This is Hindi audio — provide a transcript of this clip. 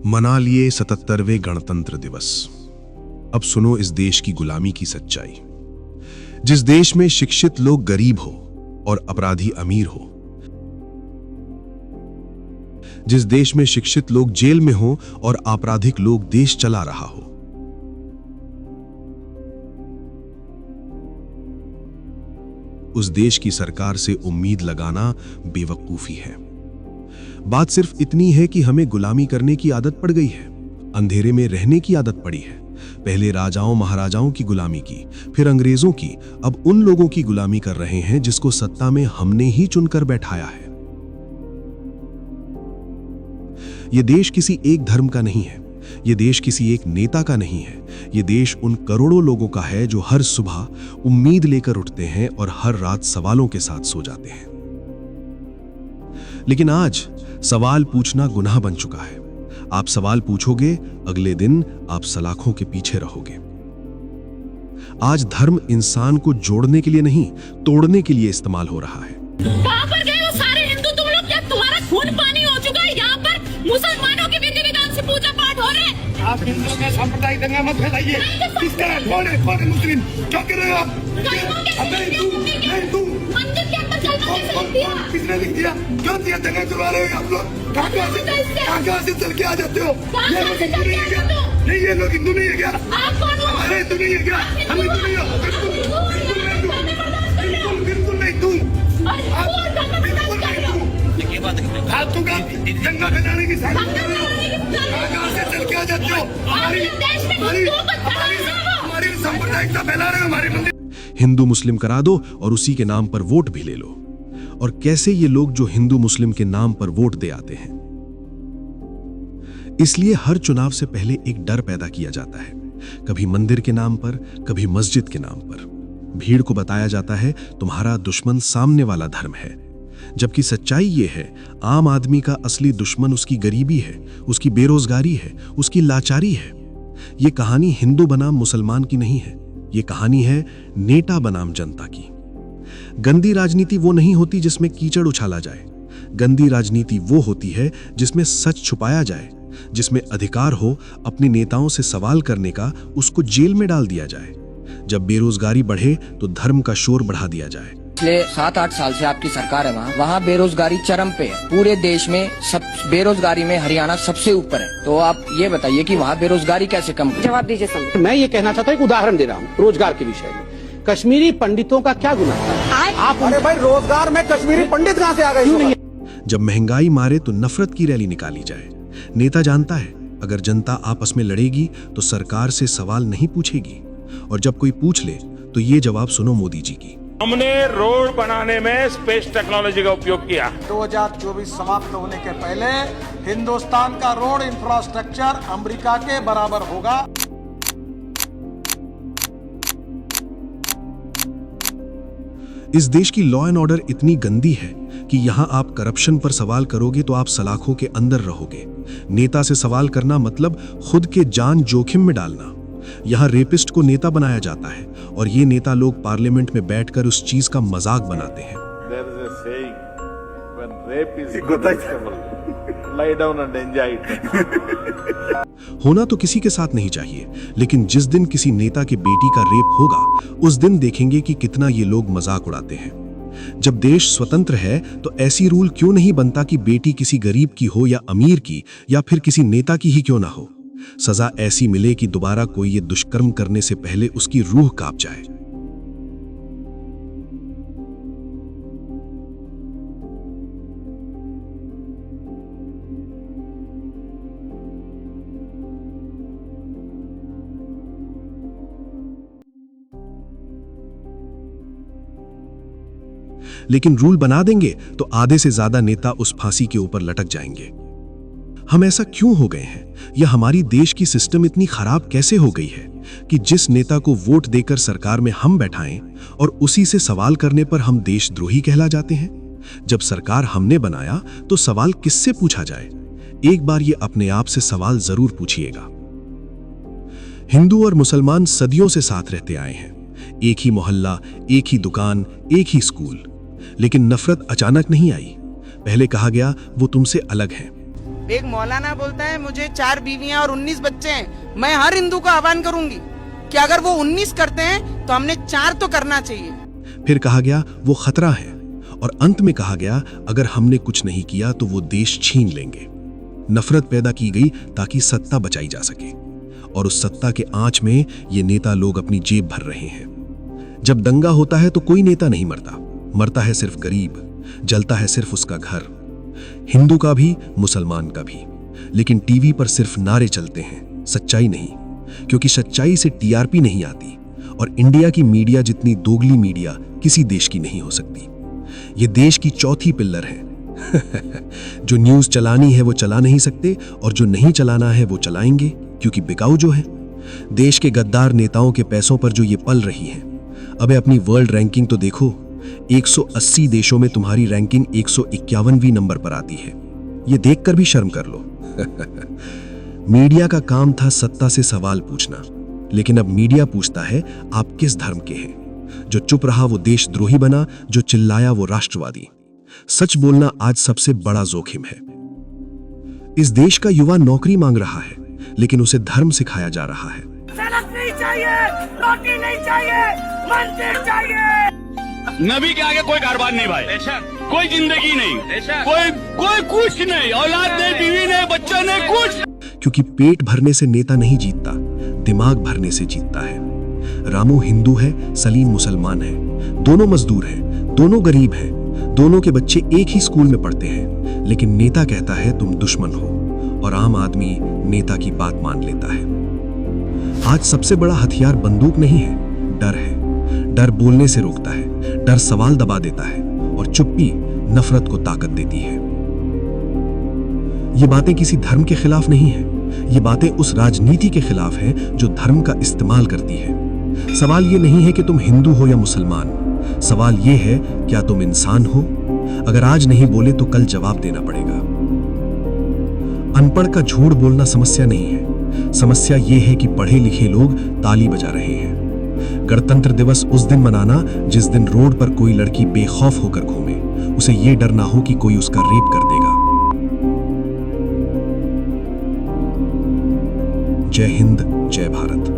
मना लिए 77वें गणतंत्र दिवस। अब सुनो इस देश की गुलामी की सच्चाई। जिस देश में शिक्षित लोग गरीब हो और अपराधी अमीर हो, जिस देश में शिक्षित लोग जेल में हो और आपराधिक लोग देश चला रहा हो, उस देश की सरकार से उम्मीद लगाना बेवकूफी है। बात सिर्फ इतनी है कि हमें गुलामी करने की आदत पड़ गई है, अंधेरे में रहने की आदत पड़ी है। पहले राजाओं महाराजाओं की गुलामी की, फिर अंग्रेजों की, अब उन लोगों की गुलामी कर रहे हैं जिसको सत्ता में हमने ही चुनकर बैठाया है। यह देश किसी एक धर्म का नहीं है, यह देश किसी एक नेता का नहीं है। यह देश उन करोड़ों लोगों का है जो हर सुबह उम्मीद लेकर उठते हैं और हर रात सवालों के साथ सो जाते हैं। लेकिन आज सवाल पूछना गुनाह बन चुका है। आप सवाल पूछोगे, अगले दिन आप सलाखों के पीछे रहोगे। आज धर्म इंसान को जोड़ने के लिए नहीं, तोड़ने के लिए इस्तेमाल हो रहा है। कहां पर गए वो सारे हिंदू तुम लोग? क्या तुम्हारा खून पानी हो चुका है? यहाँ पर मुसलमानों के विधि विधान से पूजा पाठ हो रहे हैं। आप हिंदुओं का सांप्रदायिक दंगा मत फैलाइए। किसका कौन है मुस्लिम? क्या कर रहे हो आप? मंदिर के अंदर चलना कैसे लिख दिया? किसने लिख दिया? क्यों दिया? दंगा करवा रहे हो आप लोग? कहाँ से चल के आ जाते हो? ये लोग हिंदू नहीं है क्या? नहीं, ये लोग हिंदू नहीं है क्या? हमारे हिंदू नहीं है क्या? हम हिंदू नहीं हो। बिल्कुल नहीं। तुम बिल्कुल नहीं। तू का दंगा फैलाने की कहाँ से चल के आ जाते हो? हमारी सांप्रदायिकता फैला रहे हो हमारे मंदिर। हिंदू मुस्लिम करा दो और उसी के नाम पर वोट भी ले लो। और कैसे ये लोग जो हिंदू मुस्लिम के नाम पर वोट दे आते हैं। इसलिए हर चुनाव से पहले एक डर पैदा किया जाता है, कभी मंदिर के नाम पर, कभी मस्जिद के नाम पर। भीड़ को बताया जाता है तुम्हारा दुश्मन सामने वाला धर्म है, जबकि सच्चाई ये है आम आदमी का असली दुश्मन उसकी गरीबी है, उसकी बेरोजगारी है, उसकी लाचारी है। ये कहानी हिंदू बनाम मुसलमान की नहीं है, ये कहानी है नेता बनाम जनता की। गंदी राजनीति वो नहीं होती जिसमें कीचड़ उछाला जाए। गंदी राजनीति वो होती है जिसमें सच छुपाया जाए, जिसमें अधिकार हो अपने नेताओं से सवाल करने का, उसको जेल में डाल दिया जाए। जब बेरोजगारी बढ़े तो धर्म का शोर बढ़ा दिया जाए। पिछले 7-8 साल से आपकी सरकार है वहाँ बेरोजगारी चरम पे है। पूरे देश में सब बेरोजगारी में हरियाणा सबसे ऊपर है। तो आप ये बताइए कि वहाँ बेरोजगारी कैसे कम? जवाब दीजिए सर। मैं ये कहना चाहता हूँ, एक उदाहरण दे रहा हूँ रोजगार के विषय में। कश्मीरी पंडितों का क्या गुनाह था? आप अरे भाई, रोजगार में कश्मीरी पंडित कहाँ से आ गए? क्यों नहीं? जब महंगाई मारे तो नफरत की रैली निकाली जाए। नेता जानता है अगर जनता आपस में लड़ेगी तो सरकार से सवाल नहीं पूछेगी, और जब कोई पूछ ले तो ये जवाब सुनो मोदी जी की। हमने रोड बनाने में स्पेस टेक्नोलॉजी का उपयोग किया। 2024 समाप्त होने के पहले हिंदुस्तान का रोड इंफ्रास्ट्रक्चर अमेरिका के बराबर होगा। इस देश की लॉ एंड ऑर्डर इतनी गंदी है कि यहां आप करप्शन पर सवाल करोगे तो आप सलाखों के अंदर रहोगे। नेता से सवाल करना मतलब खुद के जान जोखिम में डालना। यहां रेपिस्ट को नेता बनाया जाता है और ये नेता लोग पार्लियामेंट में बैठकर उस चीज का मजाक बनाते हैं। होना तो किसी के साथ नहीं चाहिए, लेकिन जिस दिन किसी नेता के बेटी का रेप होगा उस दिन देखेंगे कि कितना ये लोग मजाक उड़ाते हैं। जब देश स्वतंत्र है तो ऐसी रूल क्यों नहीं बनता कि बेटी किसी गरीब की हो या अमीर की, या फिर किसी नेता की ही क्यों ना हो। सजा ऐसी मिले कि दोबारा कोई ये दुष्कर्म करने से पहले उसकी रूह कांप जाए। लेकिन रूल बना देंगे तो आधे से ज्यादा नेता उस फांसी के ऊपर लटक जाएंगे। हम ऐसा क्यों हो गए हैं? यह हमारी देश की सिस्टम इतनी खराब कैसे हो गई है कि जिस नेता को वोट देकर सरकार में हम बैठाएं और उसी से सवाल करने पर हम देशद्रोही कहला जाते हैं। जब सरकार हमने बनाया तो सवाल किससे पूछा जाए? एक बार ये अपने आप से सवाल जरूर पूछिएगा। हिंदू और मुसलमान सदियों से साथ रहते आए हैं, एक ही मोहल्ला, एक ही दुकान, एक ही स्कूल। लेकिन नफरत अचानक नहीं आई। पहले कहा गया वो तुमसे अलग है, एक मौलाना बोलता है मुझे 4 बीवियां और 19 बच्चे हैं। मैं हर हिंदू को आह्वान करूंगी कि अगर वो 19 करते हैं तो हमने 4 तो करना चाहिए। फिर कहा गया वो खतरा है, और अंत में कहा गया अगर हमने कुछ नहीं किया तो वो देश छीन लेंगे। नफरत पैदा की गई ताकि सत्ता बचाई जा सके, और उस सत्ता के आंच में ये नेता लोग अपनी जेब भर रहे हैं। जब दंगा होता है तो कोई नेता नहीं मरता, मरता है सिर्फ गरीब, जलता है सिर्फ उसका घर, हिंदू का भी मुसलमान का भी। लेकिन टीवी पर सिर्फ नारे चलते हैं, सच्चाई नहीं, क्योंकि सच्चाई से टीआरपी नहीं आती, और इंडिया की मीडिया जितनी दोगली मीडिया किसी देश की नहीं हो सकती। ये देश की चौथी पिल्लर है। जो न्यूज चलानी है वो चला नहीं सकते, और जो नहीं चलाना है वो चलाएंगे, क्योंकि बिकाऊ जो है। देश के गद्दार नेताओं के पैसों पर जो ये पल रही है। अबे अपनी वर्ल्ड रैंकिंग तो देखो, 180 देशों में तुम्हारी रैंकिंग 151वीं नंबर पर आती है। ये देखकर भी शर्म कर लो। मीडिया का काम था सत्ता से सवाल पूछना, लेकिन अब मीडिया पूछता है आप किस धर्म के हैं। जो चुप रहा वो देशद्रोही बना, जो चिल्लाया वो राष्ट्रवादी। सच बोलना आज सबसे बड़ा जोखिम है। इस देश का युवा नौकरी मांग रहा है, लेकिन उसे धर्म सिखाया जा रहा है। सड़क नहीं चाहिए, रोटी नहीं चाहिए, मंदिर चाहिए। नबी के आगे कोई कारोबार नहीं भाई, कोई जिंदगी नहीं, कोई कुछ नहीं, औलाद नहीं, बीवी नहीं, बच्चा नहीं, कुछ। क्योंकि पेट भरने से नेता नहीं जीतता, दिमाग भरने से जीतता है। रामू हिंदू है, सलीम मुसलमान है, दोनों मजदूर हैं, दोनों गरीब हैं, दोनों के बच्चे एक ही स्कूल में पढ़ते हैं, लेकिन नेता कहता है तुम दुश्मन हो, और आम आदमी नेता की बात मान लेता है। आज सबसे बड़ा हथियार बंदूक नहीं है, डर है। डर बोलने से रोकता है, डर सवाल दबा देता है, और चुप्पी नफरत को ताकत देती है। ये बातें किसी धर्म के खिलाफ नहीं है, ये बातें उस राजनीति के खिलाफ हैं जो धर्म का इस्तेमाल करती है। सवाल ये नहीं है कि तुम हिंदू हो या मुसलमान, सवाल ये है क्या तुम इंसान हो। अगर आज नहीं बोले तो कल जवाब देना पड़ेगा। अनपढ़ का झूठ बोलना समस्या नहीं है, समस्या ये है कि पढ़े लिखे लोग ताली बजा रहे हैं। गणतंत्र दिवस उस दिन मनाना जिस दिन रोड पर कोई लड़की बेखौफ होकर घूमे, उसे ये डर ना हो कि कोई उसका रेप कर देगा। जय हिंद, जय भारत।